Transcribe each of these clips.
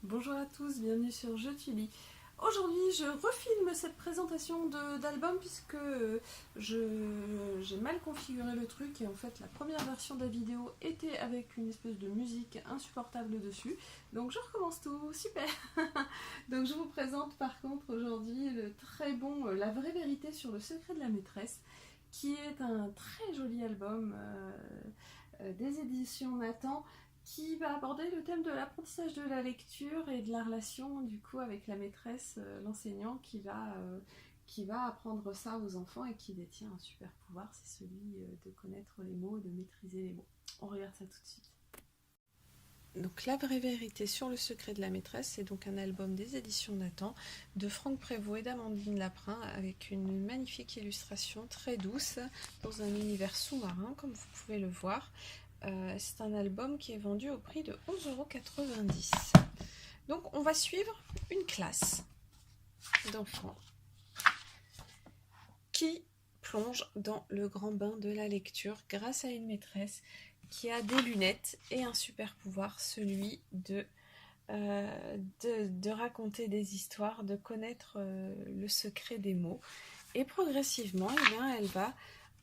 Bonjour à tous, bienvenue sur Je t'y lis. Aujourd'hui, je refilme cette présentation d'album puisque j'ai mal configuré le truc et en fait la première version de la vidéo était avec une espèce de musique insupportable dessus. Donc je recommence tout, super. Donc je vous présente par contre aujourd'hui le très bon La vraie vérité sur le secret de la maîtresse, qui est un très joli album des éditions Nathan, qui va aborder le thème de l'apprentissage de la lecture et de la relation du coup avec la maîtresse, l'enseignant qui va apprendre ça aux enfants et qui détient un super pouvoir, c'est celui de connaître les mots, de maîtriser les mots. On regarde ça tout de suite. Donc La vraie vérité sur le secret de la maîtresse, c'est donc un album des éditions Nathan de Franck Prévost et d'Amandine Laprin avec une magnifique illustration très douce dans un univers sous-marin comme vous pouvez le voir. C'est un album qui est vendu au prix de 11,90 €. Donc on va suivre une classe d'enfants qui plonge dans le grand bain de la lecture grâce à une maîtresse qui a des lunettes et un super pouvoir, celui de raconter des histoires, de connaître le secret des mots. Et progressivement, elle va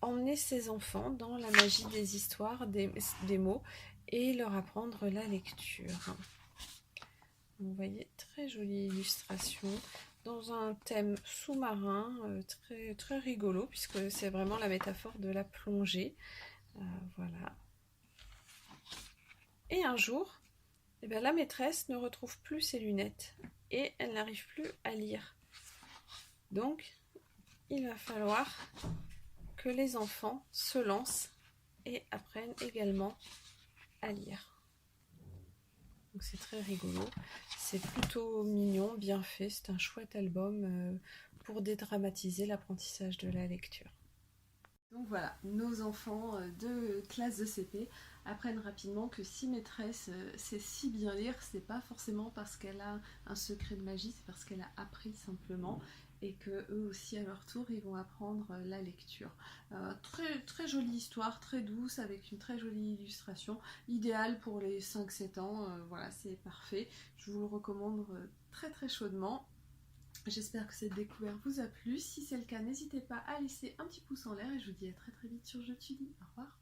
emmener ses enfants dans la magie des histoires, des mots, et leur apprendre la lecture. Vous voyez, très jolie illustration dans un thème sous-marin, très, très rigolo, puisque c'est vraiment la métaphore de la plongée. Voilà. Et un jour, la maîtresse ne retrouve plus ses lunettes et elle n'arrive plus à lire. Donc, il va falloir que les enfants se lancent et apprennent également à lire. Donc c'est très rigolo, c'est plutôt mignon, bien fait, c'est un chouette album pour dédramatiser l'apprentissage de la lecture. Donc voilà, nos enfants de classe de CP apprennent rapidement que si maîtresse sait si bien lire, c'est pas forcément parce qu'elle a un secret de magie, c'est parce qu'elle a appris simplement, et que eux aussi à leur tour ils vont apprendre la lecture. Très, très jolie histoire, très douce, avec une très jolie illustration, idéale pour les 5-7 ans, voilà, c'est parfait, je vous le recommande très très chaudement. J'espère que cette découverte vous a plu. Si c'est le cas, n'hésitez pas à laisser un petit pouce en l'air et je vous dis à très très vite sur Je t'y lis. Au revoir.